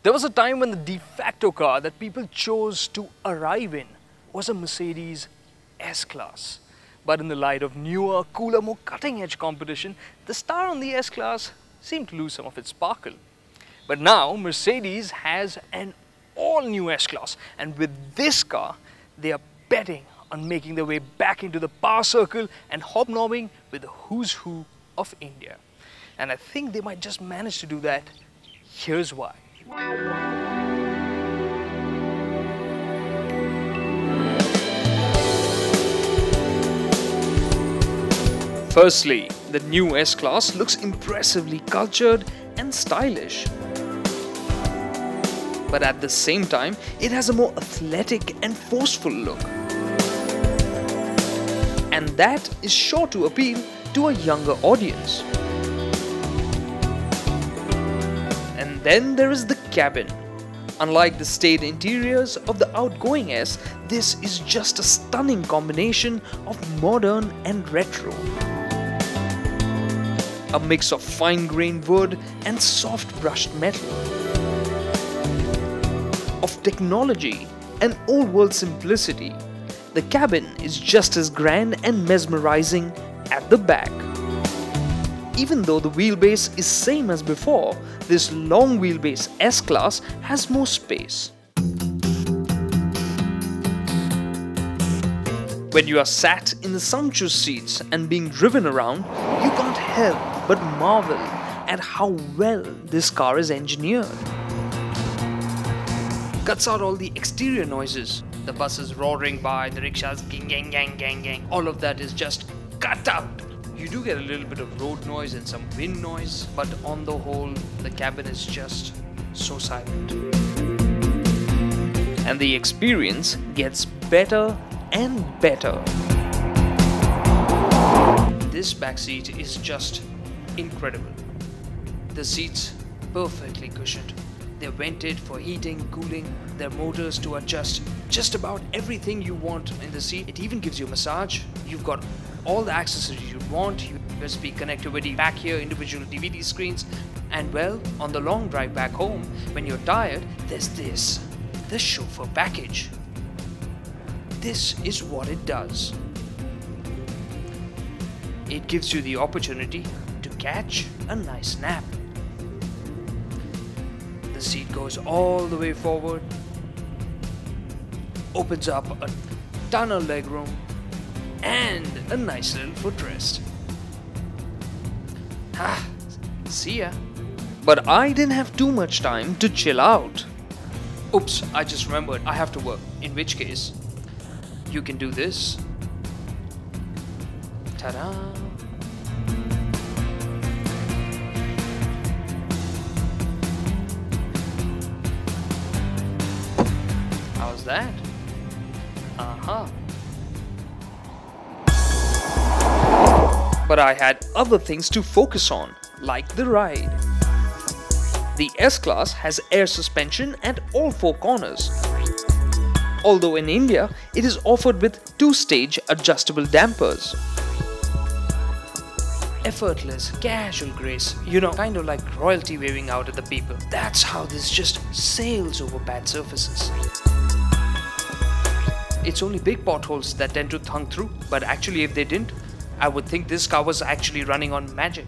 There was a time when the de facto car that people chose to arrive in was a Mercedes S-Class. But in the light of newer, cooler, more cutting-edge competition, the star on the S-Class seemed to lose some of its sparkle. But now Mercedes has an all-new S-Class, and with this car, they are betting on making their way back into the power circle and hobnobbing with the who's who of India. And I think they might just manage to do that. Here's why. Firstly, the new S-Class looks impressively cultured and stylish. But at the same time, it has a more athletic and forceful look. And that is sure to appeal to a younger audience. And then there is the cabin. Unlike the staid interiors of the outgoing S, this is just a stunning combination of modern and retro. A mix of fine-grained wood and soft brushed metal. Of technology and old-world simplicity, the cabin is just as grand and mesmerizing at the back. Even though the wheelbase is same as before, this long wheelbase S-Class has more space. When you are sat in the sumptuous seats and being driven around, you can't help but marvel at how well this car is engineered. Cuts out all the exterior noises, the buses roaring by, the rickshaws gang gang gang gang gang, all of that is just cut out. You do get a little bit of road noise and some wind noise, but on the whole, the cabin is just so silent. And the experience gets better and better. This back seat is just incredible. The seats perfectly cushioned. They're vented for heating, cooling, their motors to adjust just about everything you want in the seat. It even gives you a massage. You've got all the accessories you want, USB connectivity back here, individual DVD screens, and well, on the long drive back home, when you're tired, there's the chauffeur package. This is what it does. It gives you the opportunity to catch a nice nap. The seat goes all the way forward, opens up a ton of legroom, and a nice little footrest. See ya. But I didn't have too much time to chill out. Oops, I just remembered I have to work, in which case, you can do this. Ta-da! How's that? But I had other things to focus on, like the ride. The S-Class has air suspension at all four corners. Although in India, it is offered with two-stage adjustable dampers. Effortless, casual grace, kind of like royalty waving out at the people. That's how this just sails over bad surfaces. It's only big potholes that tend to thunk through, but actually if they didn't, I would think this car was actually running on magic.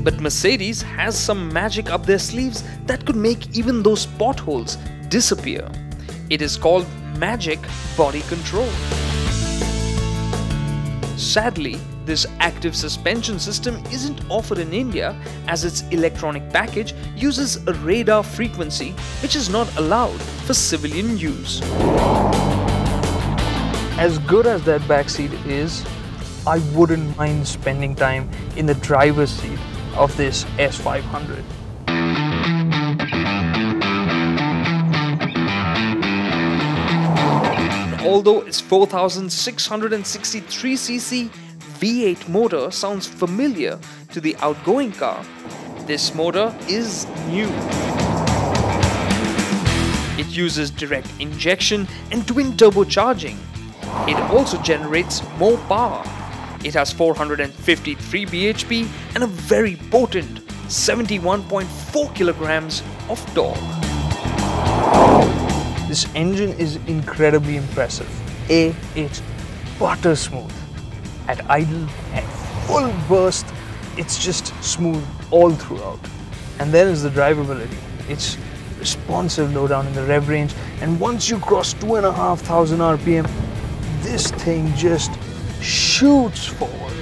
But Mercedes has some magic up their sleeves that could make even those potholes disappear. It is called Magic Body Control. Sadly, this active suspension system isn't offered in India as its electronic package uses a radar frequency which is not allowed for civilian use. As good as that backseat is, I wouldn't mind spending time in the driver's seat of this S500. Although its 4663cc V8 motor sounds familiar to the outgoing car, this motor is new. It uses direct injection and twin turbocharging. It also generates more power. It has 453 bhp and a very potent 71.4 kilograms of torque. This engine is incredibly impressive. It's butter smooth. At idle and full burst, it's just smooth all throughout. And then is the drivability. It's responsive low down in the rev range, and once you cross 2,500 RPM, this thing just shoots forward.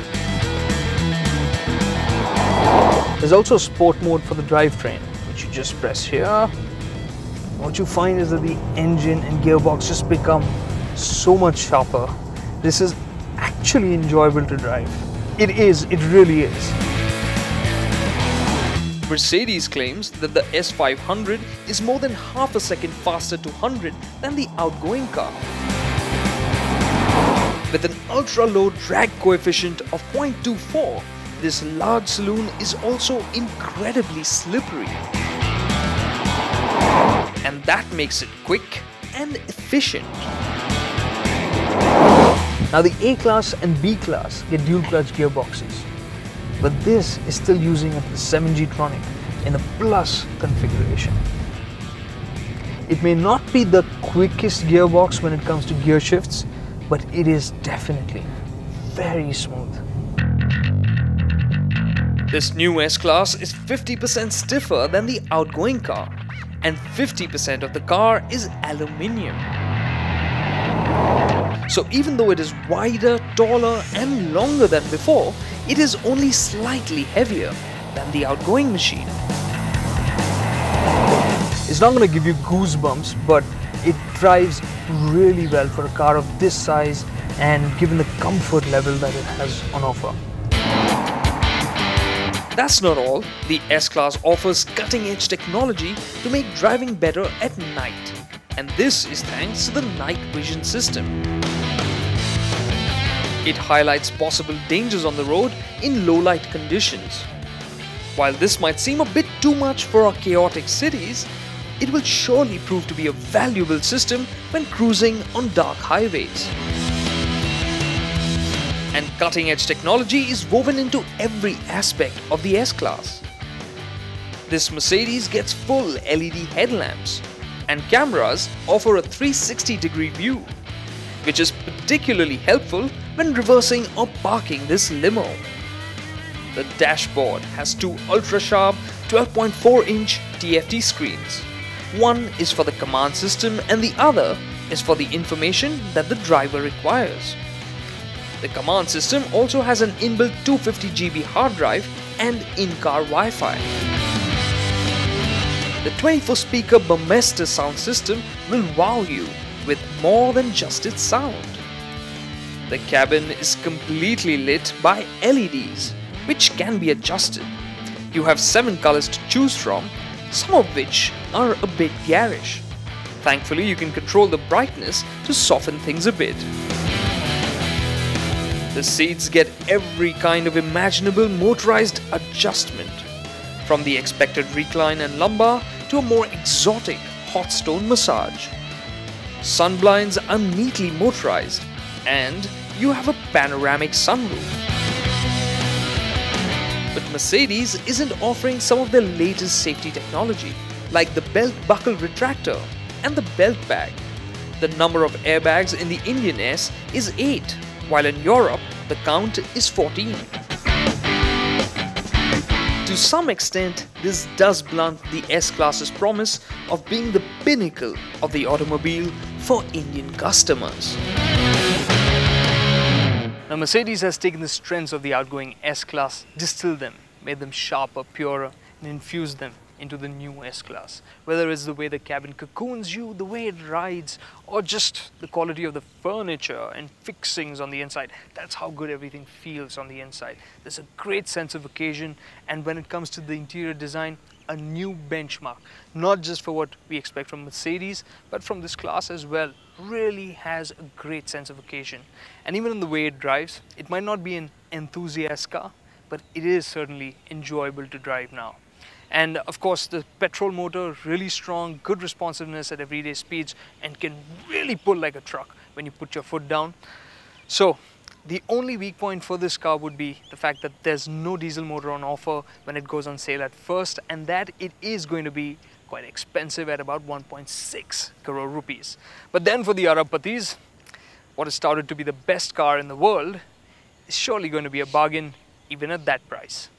There's also sport mode for the drivetrain, which you just press here. What you find is that the engine and gearbox just become so much sharper. This is actually enjoyable to drive. It really is. Mercedes claims that the S500 is more than half a second faster to 100 than the outgoing car. With an ultra-low drag coefficient of 0.24, this large saloon is also incredibly slippery. And that makes it quick and efficient. Now the A-Class and B-Class get dual-clutch gearboxes, but this is still using the 7G-tronic in the Plus configuration. It may not be the quickest gearbox when it comes to gear shifts, but it is definitely very smooth. This new S-Class is 50% stiffer than the outgoing car, and 50% of the car is aluminium. So even though it is wider, taller and longer than before, it is only slightly heavier than the outgoing machine. It's not going to give you goosebumps, but it drives really well for a car of this size and given the comfort level that it has on offer. That's not all. The S-Class offers cutting-edge technology to make driving better at night. And this is thanks to the night vision system. It highlights possible dangers on the road in low light conditions. While this might seem a bit too much for our chaotic cities, it will surely prove to be a valuable system when cruising on dark highways. And cutting-edge technology is woven into every aspect of the S-Class. This Mercedes gets full LED headlamps, and cameras offer a 360-degree view, which is particularly helpful when reversing or parking this limo. The dashboard has two ultra-sharp 12.4-inch TFT screens. One is for the command system and the other is for the information that the driver requires. The command system also has an inbuilt 250 GB hard drive and in-car Wi-Fi. The 24-speaker Burmester sound system will wow you with more than just its sound. The cabin is completely lit by LEDs, which can be adjusted. You have 7 colors to choose from, some of which are a bit garish. Thankfully, you can control the brightness to soften things a bit. The seats get every kind of imaginable motorized adjustment, from the expected recline and lumbar to a more exotic hot stone massage. Sunblinds are neatly motorized, and you have a panoramic sunroof. But Mercedes isn't offering some of their latest safety technology, like the belt buckle retractor and the belt bag. The number of airbags in the Indian S is 8, while in Europe the count is 14. To some extent, this does blunt the S-Class's promise of being the pinnacle of the automobile for Indian customers. Now, Mercedes has taken the strengths of the outgoing S-Class, distilled them, made them sharper, purer, and infused them into the new S-Class. Whether it's the way the cabin cocoons you, the way it rides, or just the quality of the furniture and fixings on the inside, that's how good everything feels on the inside. There's a great sense of occasion, and when it comes to the interior design, a new benchmark, not just for what we expect from Mercedes, but from this class as well. Really has a great sense of occasion. And even in the way it drives, it might not be an enthusiast car, but it is certainly enjoyable to drive now. And of course, the petrol motor, really strong, good responsiveness at everyday speeds, and can really pull like a truck when you put your foot down. So The only weak point for this car would be the fact that there's no diesel motor on offer when it goes on sale at first, and that it is going to be quite expensive at about 1.6 crore rupees. But then for the Arabpatis, what is touted to be the best car in the world is surely going to be a bargain even at that price.